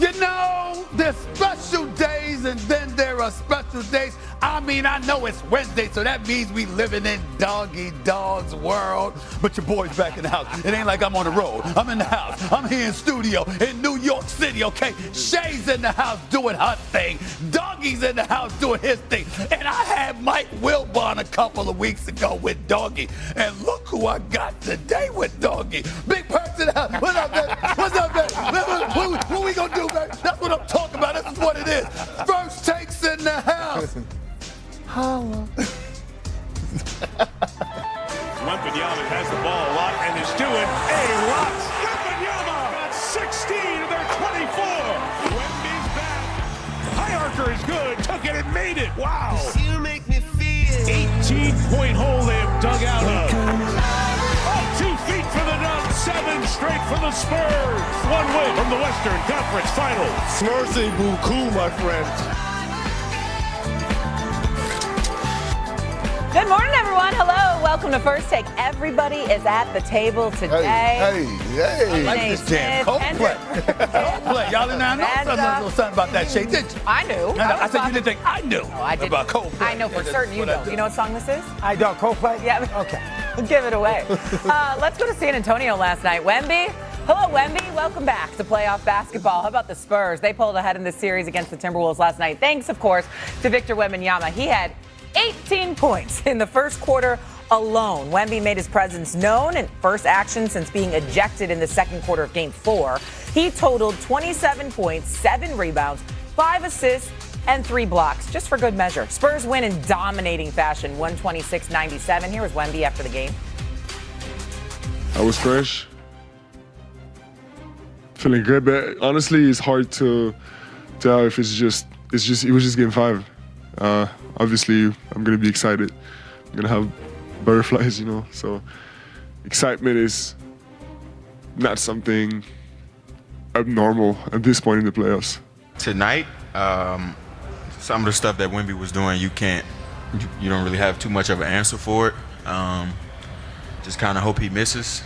You know, there's special days and then there are special days. I mean, I know it's Wednesday, so that means we living in doggy dog's world. But your boy's back in the house. It ain't like I'm on the road. I'm in the house. I'm here in studio in New York City, okay? Shay's in the house doing her thing. Doggy's in the house doing his thing. And I had Mike Wilbon a couple of weeks ago with Doggy. And look who I got today with Doggy. Big person in the house. What's up, man? What's up, man? What we gonna do, man? That's what I'm talking about. This is what it is. First takes in the house. Holla. Wemby has the ball a lot and is doing a lot. Wemby got 16 of their 24. Wemby's back. Hierarcher is good. Took it and made it. Wow. You make me feel 18-point hole they have dug out of. Oh, 2 feet for the dunk. 7 straight for the Spurs. 1 win from the Western Conference Finals. Merci beaucoup, my friend. Good morning, everyone. Hello. Welcome to First Take. Everybody is at the table today. Hey. I like this jam. Coldplay. Coldplay. Y'all didn't know something about that, Shay, did you? I knew. I said you didn't think I knew I didn't. about Coldplay. I know for certain you don't. Do you know what song this is? I don't. Coldplay? Yeah. Okay. Give it away. Let's go to San Antonio last night. Wemby. Hello, Wemby. Welcome back to playoff basketball. How about the Spurs? They pulled ahead in this series against the Timberwolves last night. Thanks, of course, to Victor Wembanyama. He had 18 points in the first quarter alone. Wemby made his presence known in first action since being ejected in the second quarter of Game 4. He totaled 27 points, 7 rebounds, 5 assists, and 3 blocks, just for good measure. Spurs win in dominating fashion, 126-97. Here was Wemby after the game. I was fresh. Feeling good, but honestly, it's hard to tell if it was just Game 5. Obviously, I'm going to be excited. I'm going to have butterflies, So excitement is not something abnormal at this point in the playoffs. Tonight, some of the stuff that Wemby was doing, you don't really have too much of an answer for it. Just kind of hope he misses.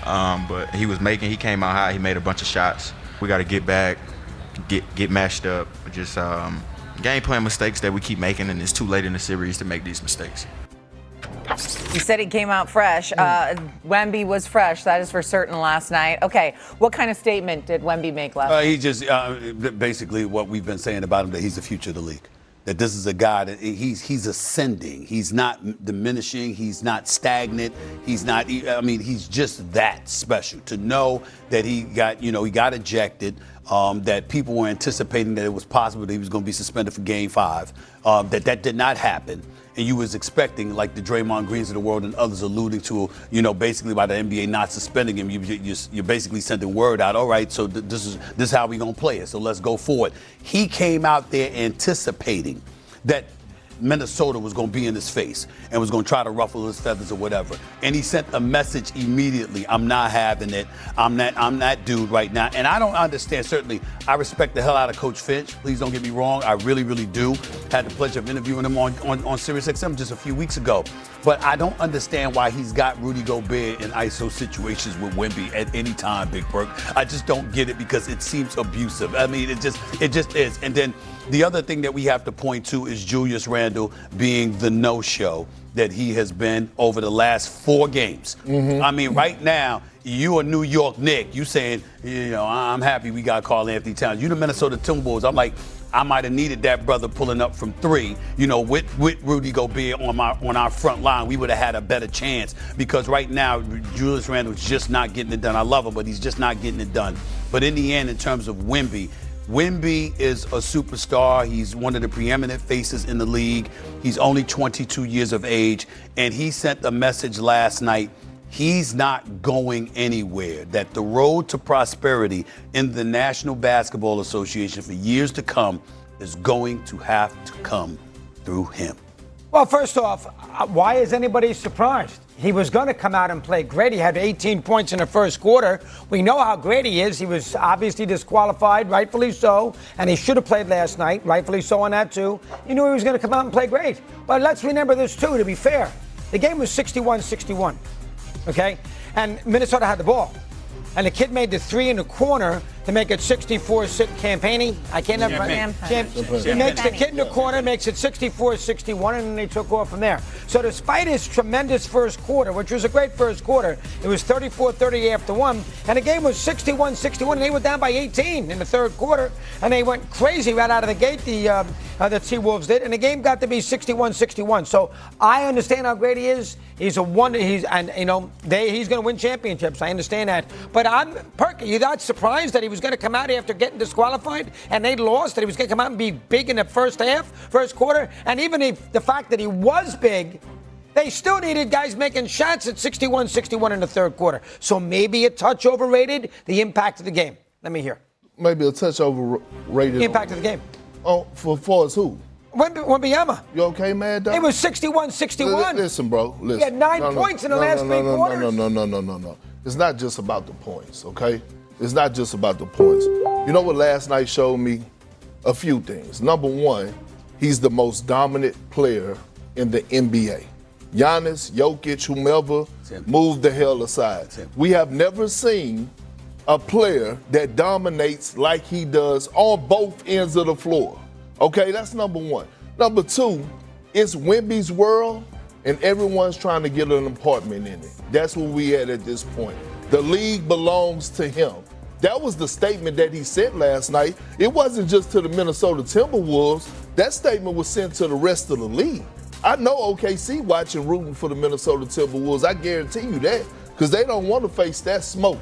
But he came out high. He made a bunch of shots. We got to get back, get matched up. Just game plan mistakes that we keep making, and it's too late in the series to make these mistakes. You said he came out fresh. Wemby was fresh. That is for certain last night. Okay, what kind of statement did Wemby make last night? He just basically what we've been saying about him, that he's the future of the league. That this is a guy that he's ascending. He's not diminishing. He's not stagnant. He's just that special. To know that he got ejected, that people were anticipating that it was possible that he was going to be suspended for Game 5, that did not happen. And you was expecting, like the Draymond Greens of the world and others alluding to, basically by the NBA not suspending him, you're basically sending word out. All right, so this is how we gonna play it. So let's go forward. He came out there anticipating that Minnesota was going to be in his face and was going to try to ruffle his feathers or whatever. And he sent a message immediately. I'm not having it. I'm that dude right now. And I don't understand. Certainly, I respect the hell out of Coach Finch. Please don't get me wrong. I really, really do. Had the pleasure of interviewing him on SiriusXM just a few weeks ago. But I don't understand why he's got Rudy Gobert in ISO situations with Wemby at any time, Big Perk. I just don't get it because it seems abusive. I mean, it just is. And then the other thing that we have to point to is Julius Randle being the no-show that he has been over the last 4 games. Mm-hmm. I mean, right now, you a New York Knick. You saying, I'm happy we got Karl Anthony Towns. You the Minnesota Timberwolves. I'm like, I might have needed that brother pulling up from 3, with Rudy Gobert on our front line. We would have had a better chance because right now, Julius Randle's just not getting it done. I love him, but he's just not getting it done. But in the end, in terms of Wemby is a superstar. He's one of the preeminent faces in the league. He's only 22 years of age, and he sent a message last night. He's not going anywhere, that the road to prosperity in the National Basketball Association for years to come is going to have to come through him. Well, first off, why is anybody surprised? He was going to come out and play great. He had 18 points in the first quarter. We know how great he is. He was obviously disqualified, rightfully so, and he should have played last night, rightfully so on that too. You knew he was going to come out and play great. But let's remember this too, to be fair. The game was 61-61, okay? And Minnesota had the ball. And the kid made the 3 in the corner to make it 64-6 campaigning. I can't never. He makes the kid in the corner, makes it 64-61, and then they took off from there. So despite his tremendous first quarter, which was a great first quarter, it was 34-30 after one, and the game was 61-61, and they were down by 18 in the third quarter, and they went crazy right out of the gate, the T-Wolves did, and the game got to be 61-61. So I understand how great he is. He's a wonder. He's going to win championships. I understand that. But Perky, you're not surprised that he was going to come out after getting disqualified and they lost, that he was going to come out and be big in the first quarter, and even the fact that he was big, they still needed guys making shots at 61-61 in the third quarter. So maybe a touch overrated the impact of the game. Let me hear. Maybe a touch overrated. The impact of the game. Oh, for us who? Wemby. You okay, man, dog? It was 61-61. Listen, bro. Listen. He had 9 points in the last three quarters. No. It's not just about the points, okay? It's not just about the points. You know what last night showed me? A few things. Number one, he's the most dominant player in the NBA. Giannis, Jokic, whomever, move the hell aside. We have never seen a player that dominates like he does on both ends of the floor. Okay, that's number one. Number two, it's Wemby's world, and everyone's trying to get an apartment in it. That's where we at this point. The league belongs to him. That was the statement that he sent last night. It wasn't just to the Minnesota Timberwolves. That statement was sent to the rest of the league. I know OKC watching, rooting for the Minnesota Timberwolves. I guarantee you that, because they don't want to face that smoke.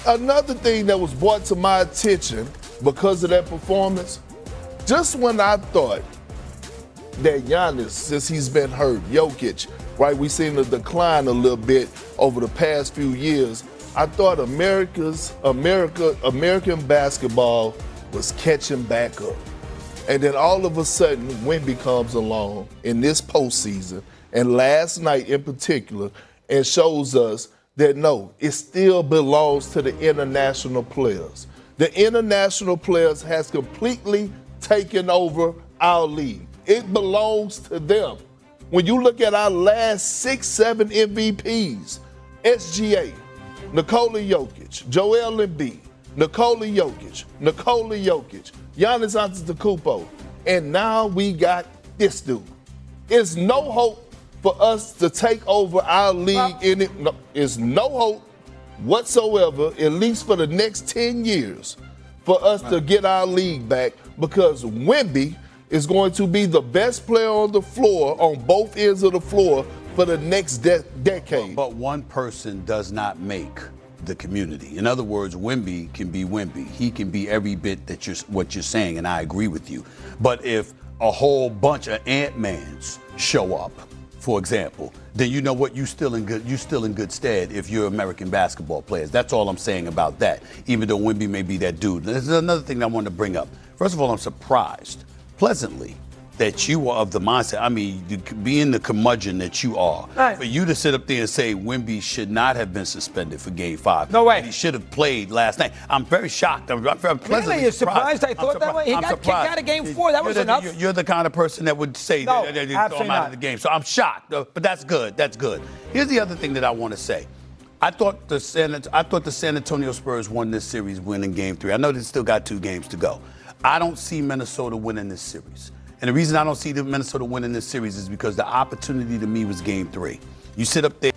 Another thing that was brought to my attention because of that performance, just when I thought that Giannis, since he's been hurt, Jokic, right, we seen a decline a little bit over the past few years, I thought American basketball was catching back up. And then all of a sudden, Wemby comes along in this postseason, and last night in particular, and shows us that no, it still belongs to the international players. The international players has completely taken over our league. It belongs to them. When you look at our last 6-7 MVPs, SGA, Nikola Jokic, Joel Embiid, Nikola Jokic, Giannis Antetokounmpo, and now we got this dude. There's no hope for us to take over our league in it. No, there's no hope whatsoever, at least for the next 10 years, for us to get our league back, because Wemby is going to be the best player on the floor, on both ends of the floor, for the next decade. But one person does not make the community. In other words, Wemby can be Wemby. He can be every bit that what you're saying, and I agree with you. But if a whole bunch of Ant-Mans show up, for example, then you know what, you're still in good stead if you're American basketball players. That's all I'm saying about that, even though Wemby may be that dude. There's another thing I wanted to bring up. First of all, I'm surprised, pleasantly, that you are of the mindset, I mean, being the curmudgeon that you are, right, for you to sit up there and say Wemby should not have been suspended for Game 5. No way. He should have played last night. I'm very shocked. I'm pleasantly really? You're surprised? I thought that way? He got kicked out of Game 4. That was enough. You're the kind of person that would say no, that you throw him out of the game. So I'm shocked, but that's good. That's good. Here's the other thing that I want to say. I thought the San Antonio Spurs won this series, winning Game 3. I know they still got 2 games to go. I don't see Minnesota winning this series. And the reason I don't see the Minnesota winning this series is because the opportunity to me was Game 3. You sit up there.